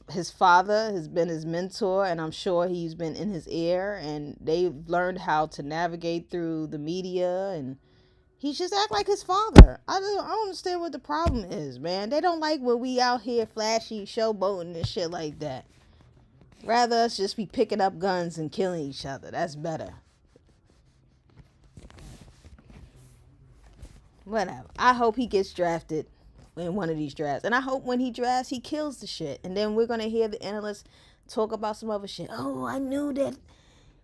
his father has been his mentor, and I'm sure he's been in his ear, and they've learned how to navigate through the media, and he just act like his father. I don't understand what the problem is, man. They don't like when we out here flashy, showboating and shit like that. Rather us just be picking up guns and killing each other. That's better. Whatever. I hope he gets drafted in one of these drafts. And I hope when he drafts, he kills the shit. And then we're going to hear the analysts talk about some other shit. Oh, I knew that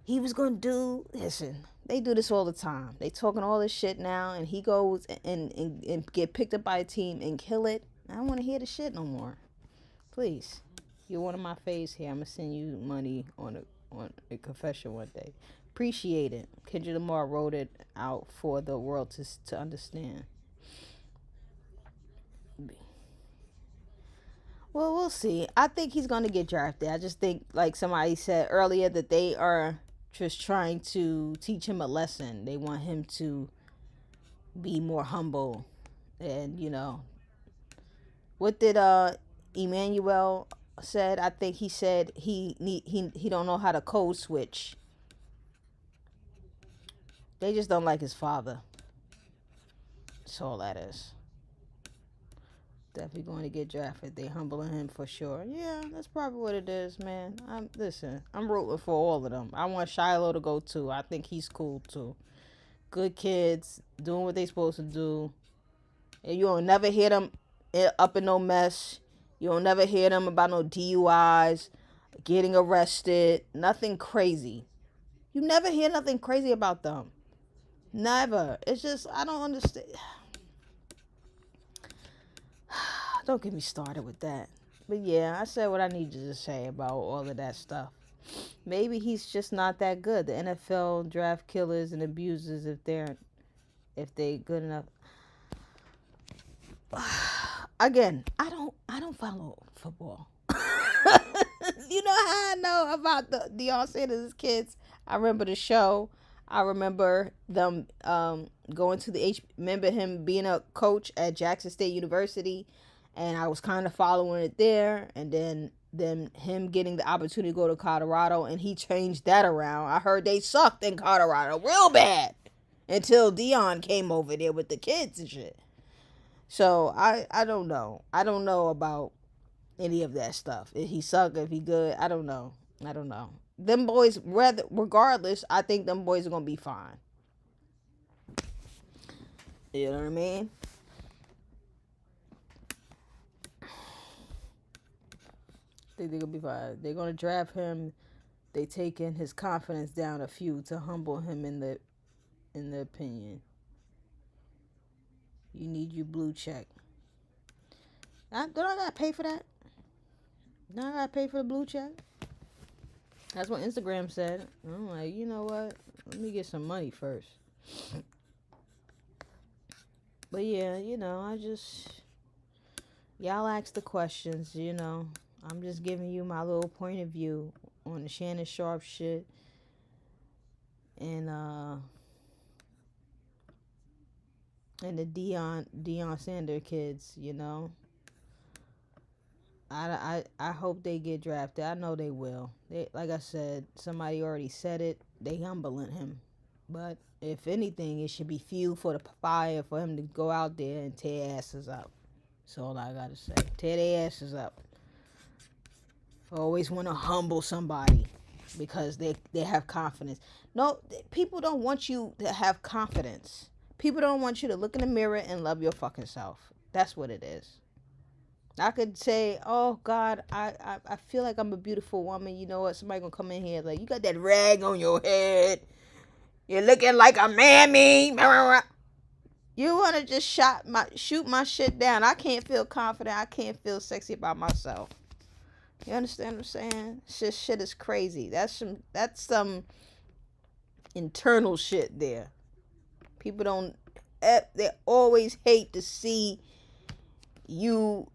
he was going to do. Listen, they do this all the time. They talking all this shit now, and he goes and get picked up by a team and kill it. I don't want to hear the shit no more. Please. You're one of my faves here. I'm going to send you money on on a confession one day. Appreciate it. Kendrick Lamar wrote it out for the world to understand. Well, we'll see. I think he's going to get drafted. I just think, like somebody said earlier, that they are just trying to teach him a lesson. They want him to be more humble. And, you know, what did Emmanuel said? I think he said he don't know how to code switch. They just don't like his father. That's all that is. Definitely going to get drafted. They humbling him for sure. Yeah, that's probably what it is, man. I'm rooting for all of them. I want Shiloh to go too. I think he's cool too. Good kids, doing what they supposed to do. And you don't never hear them up in no mess. You don't never hear them about no DUIs, getting arrested. Nothing crazy. You never hear nothing crazy about them. Never. It's just, I don't understand. Don't get me started with that. But yeah, I said what I needed to say about all of that stuff. Maybe he's just not that good. The NFL draft killers and abusers, if they good enough. Again, I don't follow football. You know how I know about the Deion Sanders kids? I remember the show. I remember them going to the remember him being a coach at Jackson State University, and I was kind of following it there, and then him getting the opportunity to go to Colorado, and he changed that around. I heard they sucked in Colorado real bad until Deion came over there with the kids and shit. So I don't know. I don't know about any of that stuff. If he suck, if he good, I don't know. Them boys, regardless, I think them boys are gonna be fine. You know what I mean? I think they're gonna be fine. They're gonna draft him. They taking his confidence down a few to humble him in the opinion. You need your blue check. Don't I gotta pay for that? Don't I gotta pay for the blue check? That's what Instagram said. I'm like, you know what? Let me get some money first. But yeah, you know, y'all ask the questions, you know. I'm just giving you my little point of view on the Shannon Sharp shit. And the Deion Sanders kids, you know. I hope they get drafted. I know they will. They, like I said, somebody already said it. They humbling him. But if anything, it should be fuel for the fire for him to go out there and tear asses up. That's all I gotta say. Tear their asses up. Always want to humble somebody because they have confidence. No, people don't want you to have confidence. People don't want you to look in the mirror and love your fucking self. That's what it is. I could say, oh, God, I feel like I'm a beautiful woman. You know what? Somebody gonna come in here like, you got that rag on your head. You're looking like a mammy. You want to just shoot my shit down. I can't feel confident. I can't feel sexy about myself. You understand what I'm saying? Shit is crazy. That's some internal shit there. People they always hate to see you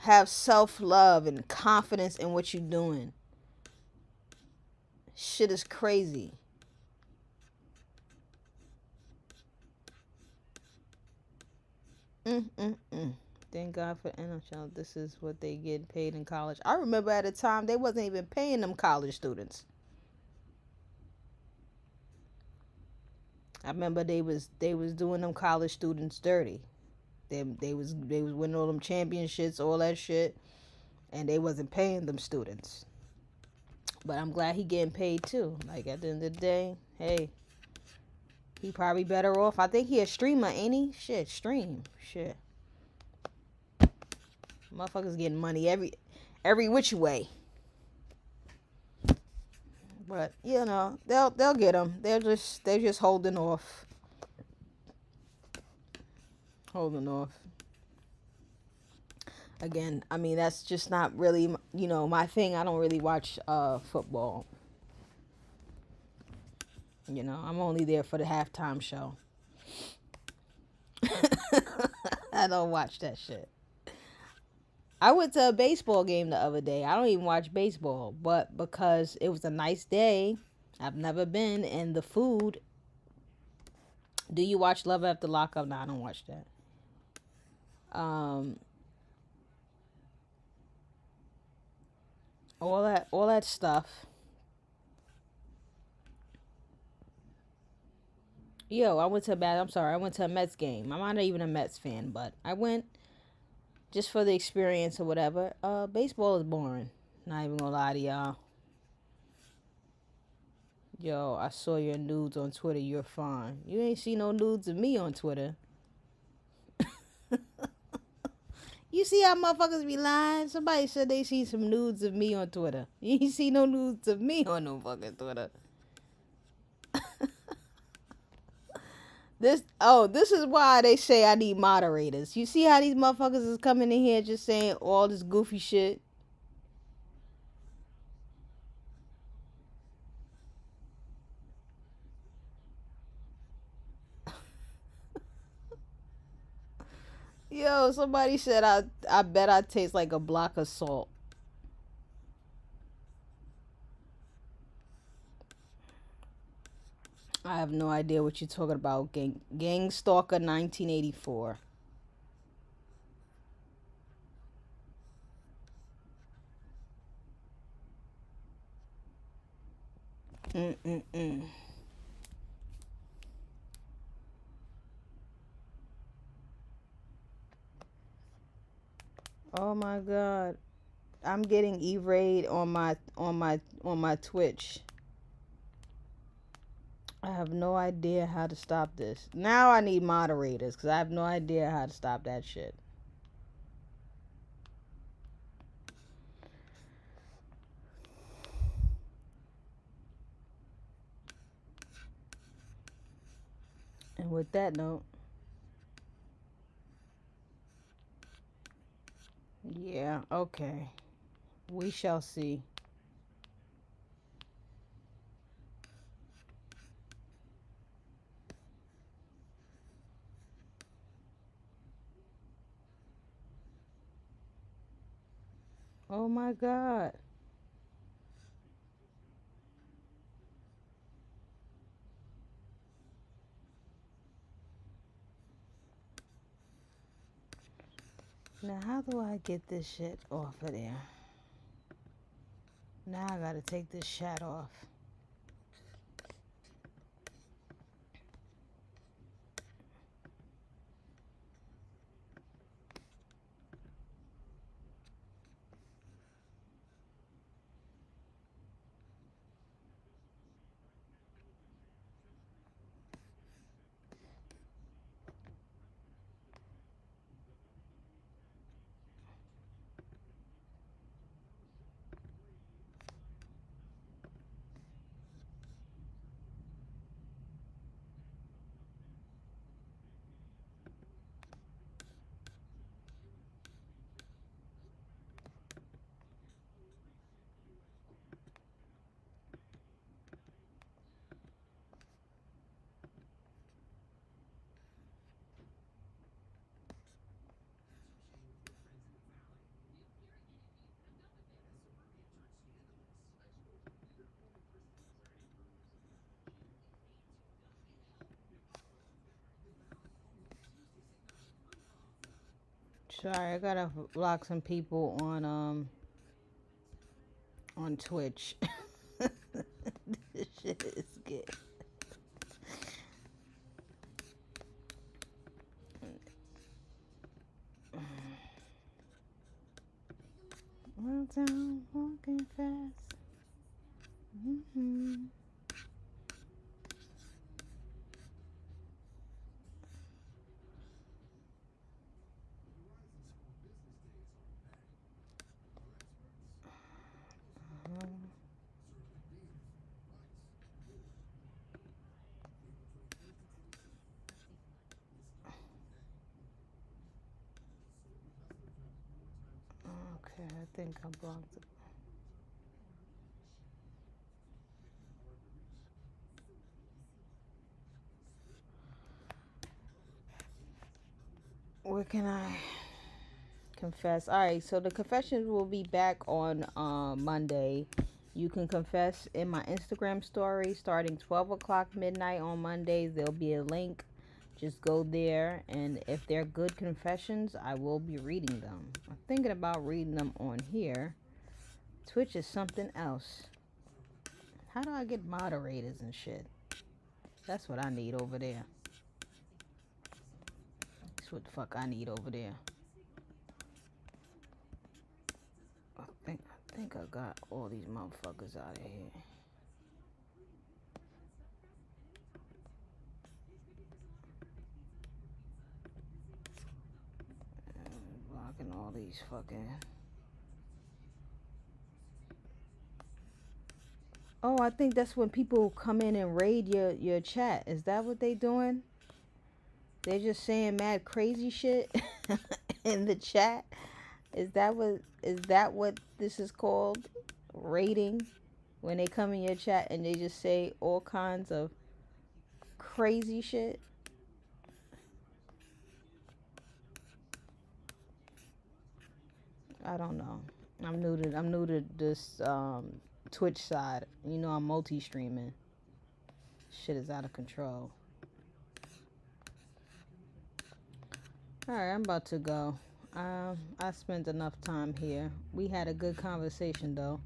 have self-love and confidence in what you're doing. Shit is crazy. Thank God for NHL. This is what they get paid in college. I remember at a time they wasn't even paying them college students. I remember they was doing them college students dirty. They was winning all them championships, all that shit, and they wasn't paying them students. But I'm glad he getting paid too. Like at the end of the day, hey, he probably better off. I think he a streamer, ain't he? Shit, stream. Shit. Motherfuckers getting money every which way. But you know, they'll get them. They're just holding off. Again, I mean, that's just not really, my thing. I don't really watch football. I'm only there for the halftime show. I don't watch that shit. I went to a baseball game the other day. I don't even watch baseball, but because it was a nice day, I've never been, and the food. Do you watch Love After Lockup? No, I don't watch that. All that stuff. Yo, I went to a Mets game. I'm not even a Mets fan, but I went just for the experience or whatever. Baseball is boring. Not even gonna lie to y'all. Yo, I saw your nudes on Twitter. You're fine. You ain't see no nudes of me on Twitter. You see how motherfuckers be lying? Somebody said they see some nudes of me on Twitter. You ain't see no nudes of me on no fucking Twitter. This is why they say I need moderators. You see how these motherfuckers is coming in here just saying all this goofy shit? Yo, somebody said I bet I taste like a block of salt. I have no idea what you're talking about. Gang Stalker 1984. Oh my god. I'm getting E-raid on my Twitch. I have no idea how to stop this. Now I need moderators because I have no idea how to stop that shit. And with that note, yeah, okay. We shall see. Oh my god. Now how do I get this shit off of there? Now I gotta take this shit off. Sorry, I gotta block some people on Twitch. This shit is good. Well down, walking fast. Okay, I think I blocked it. Where can I confess? All right, so the confessions will be back on Monday. You can confess in my Instagram story starting 12 o'clock midnight on Mondays. There'll be a link. Just go there, and if they're good confessions, I will be reading them. I'm thinking about reading them on here. Twitch is something else. How do I get moderators and shit? That's what I need over there. That's what the fuck I need over there. I think I got all these motherfuckers out of here. Blocking all these fucking... Oh, I think that's when people come in and raid your chat. Is that what they doing? They're just saying mad crazy shit in the chat. Is that what this is called? Raiding? When they come in your chat and they just say all kinds of crazy shit? I don't know. I'm new to this Twitch side. You know, I'm multi-streaming. Shit is out of control. Alright, I'm about to go. I spent enough time here. We had a good conversation, though.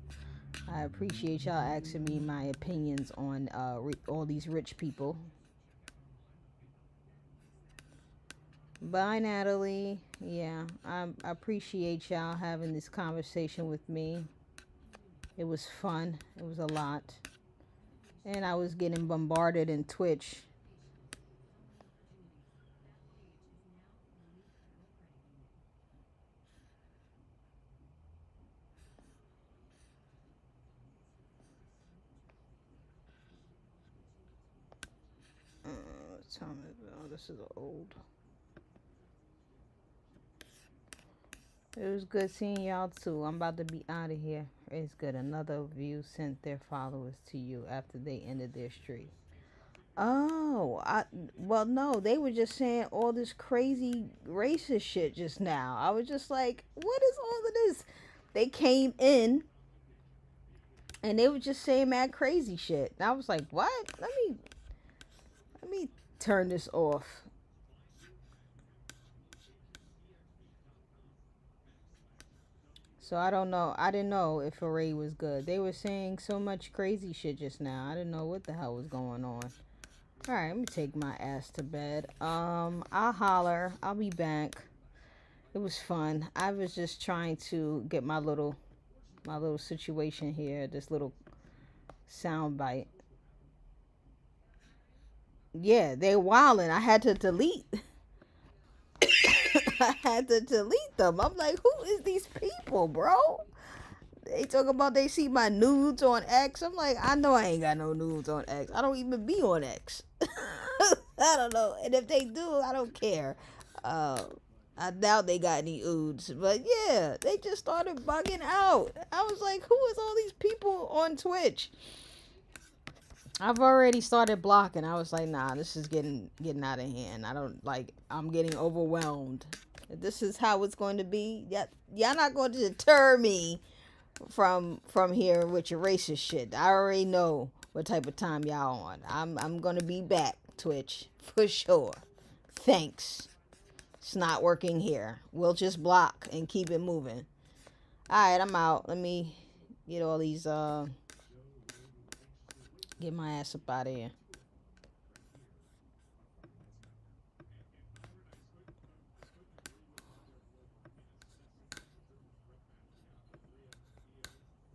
I appreciate y'all asking me my opinions on all these rich people. Bye, Natalie. Yeah, I appreciate y'all having this conversation with me. It was fun. It was a lot. And I was getting bombarded in Twitch. What time is it? Oh, this is old. It was good seeing y'all too. I'm about to be out of here. It's good. Another view sent their followers to you after they ended their streak. Oh, well, no, they were just saying all this crazy racist shit just now. I was just like, what is all of this? They came in and they were just saying mad crazy shit. And I was like, what? Let me turn this off. So I don't know. I didn't know if a raid was good. They were saying so much crazy shit just now. I didn't know what the hell was going on. All right, let me take my ass to bed. I'll holler. I'll be back. It was fun. I was just trying to get my little situation here. This little sound bite. Yeah, they're wilding. I had to delete. I had to delete them. I'm like, who is these people, bro? They talk about they see my nudes on X. I'm like, I know I ain't got no nudes on X. I don't even be on X. I don't know. And if they do, I don't care. I doubt they got any nudes. But yeah, they just started bugging out. I was like, who is all these people on Twitch? I've already started blocking. I was like, nah, this is getting out of hand. I'm getting overwhelmed. If this is how it's going to be, y'all not going to deter me from here with your racist shit. I already know what type of time y'all on. I'm going to be back, Twitch, for sure. Thanks. It's not working here. We'll just block and keep it moving. Alright, I'm out. Let me get all these, get my ass up out of here.